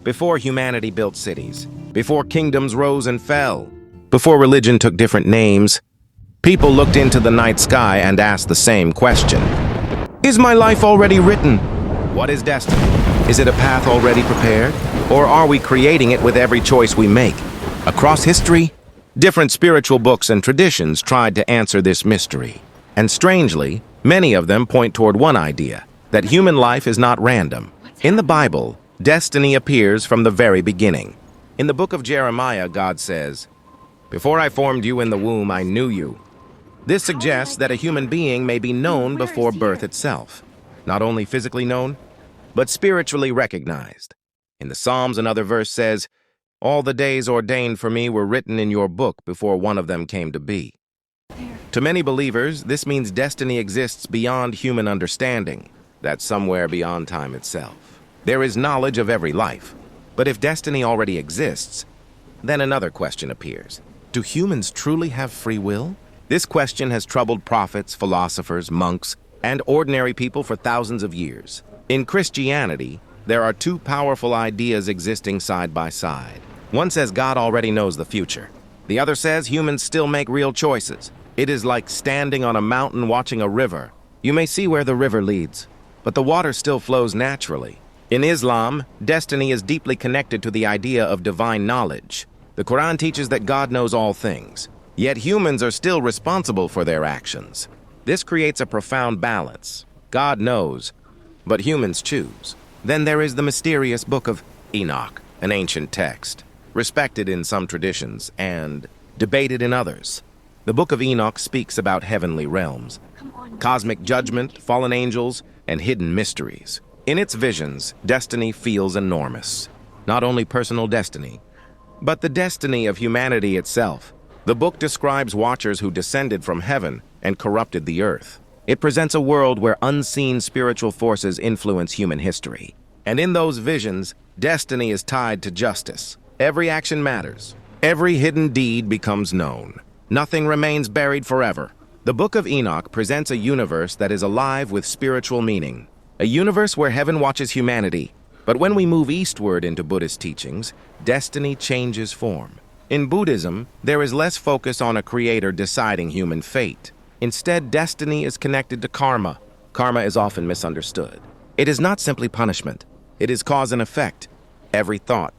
Before humanity built cities, before kingdoms rose and fell, before religion took different names, people looked into the night sky and asked the same question. Is my life already written? What is destiny? Is it a path already prepared? Or are we creating it with every choice we make? Across history, different spiritual books and traditions tried to answer this mystery. And strangely, many of them point toward one idea, that human life is not random. In the Bible, destiny appears from the very beginning. In the book of Jeremiah, God says, "Before I formed you in the womb, I knew you." This suggests that a human being may be known before birth itself. Not only physically known, but spiritually recognized. In the Psalms, another verse says, "All the days ordained for me were written in your book before one of them came to be." To many believers, this means destiny exists beyond human understanding, that's somewhere beyond time itself. There is knowledge of every life. But if destiny already exists, then another question appears. Do humans truly have free will? This question has troubled prophets, philosophers, monks, and ordinary people for thousands of years. In Christianity, there are two powerful ideas existing side by side. One says God already knows the future. The other says humans still make real choices. It is like standing on a mountain watching a river. You may see where the river leads, but the water still flows naturally. In Islam, destiny is deeply connected to the idea of divine knowledge. The Quran teaches that God knows all things, yet humans are still responsible for their actions. This creates a profound balance. God knows, but humans choose. Then there is the mysterious book of Enoch, an ancient text, respected in some traditions and debated in others. The book of Enoch speaks about heavenly realms, cosmic judgment, fallen angels, and hidden mysteries. In its visions, destiny feels enormous. Not only personal destiny, but the destiny of humanity itself. The book describes watchers who descended from heaven and corrupted the earth. It presents a world where unseen spiritual forces influence human history. And in those visions, destiny is tied to justice. Every action matters. Every hidden deed becomes known. Nothing remains buried forever. The Book of Enoch presents a universe that is alive with spiritual meaning. A universe where heaven watches humanity. But when we move eastward into Buddhist teachings, destiny changes form. In Buddhism, there is less focus on a creator deciding human fate. Instead, destiny is connected to karma. Karma is often misunderstood. It is not simply punishment. It is cause and effect. Every thought,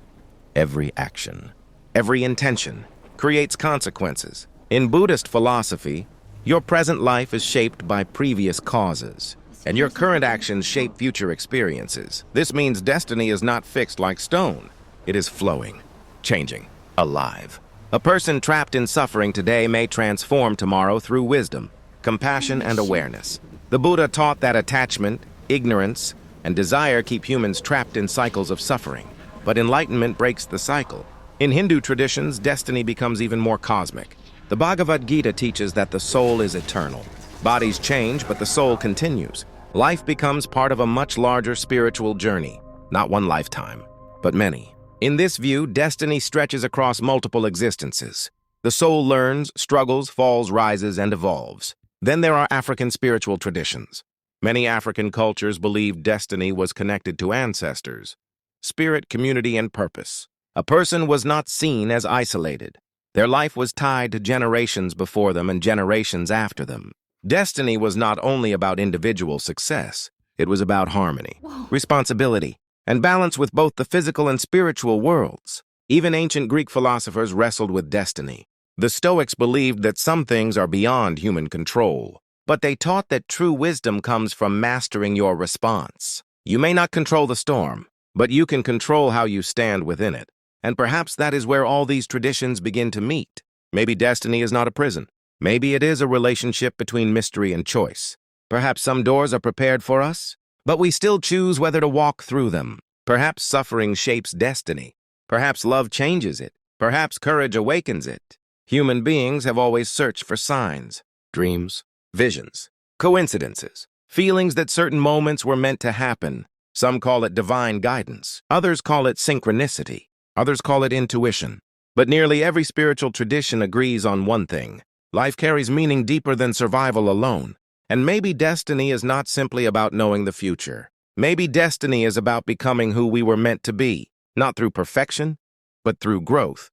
every action, every intention creates consequences. In Buddhist philosophy, your present life is shaped by previous causes, and your current actions shape future experiences. This means destiny is not fixed like stone. It is flowing, changing, alive. A person trapped in suffering today may transform tomorrow through wisdom, compassion, and awareness. The Buddha taught that attachment, ignorance, and desire keep humans trapped in cycles of suffering. But enlightenment breaks the cycle. In Hindu traditions, destiny becomes even more cosmic. The Bhagavad Gita teaches that the soul is eternal. Bodies change, but the soul continues. Life becomes part of a much larger spiritual journey, not one lifetime, but many. In this view, destiny stretches across multiple existences. The soul learns, struggles, falls, rises, and evolves. Then there are African spiritual traditions. Many African cultures believed destiny was connected to ancestors, spirit, community, and purpose. A person was not seen as isolated. Their life was tied to generations before them and generations after them. Destiny was not only about individual success, it was about harmony, responsibility, and balance with both the physical and spiritual worlds. Even ancient Greek philosophers wrestled with destiny. The Stoics believed that some things are beyond human control, but they taught that true wisdom comes from mastering your response. You may not control the storm, but you can control how you stand within it. And perhaps that is where all these traditions begin to meet. Maybe destiny is not a prison. Maybe it is a relationship between mystery and choice. Perhaps some doors are prepared for us, but we still choose whether to walk through them. Perhaps suffering shapes destiny. Perhaps love changes it. Perhaps courage awakens it. Human beings have always searched for signs, dreams, visions, coincidences, feelings that certain moments were meant to happen. Some call it divine guidance. Others call it synchronicity. Others call it intuition. But nearly every spiritual tradition agrees on one thing. Life carries meaning deeper than survival alone. And maybe destiny is not simply about knowing the future. Maybe destiny is about becoming who we were meant to be. not through perfection, but through growth,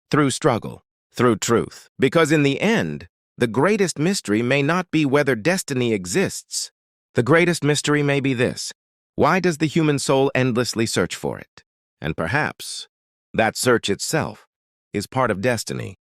through struggle, through truth. Because in the end, the greatest mystery may not be whether destiny exists. The greatest mystery may be this: why does the human soul endlessly search for it? And perhaps that search itself is part of destiny.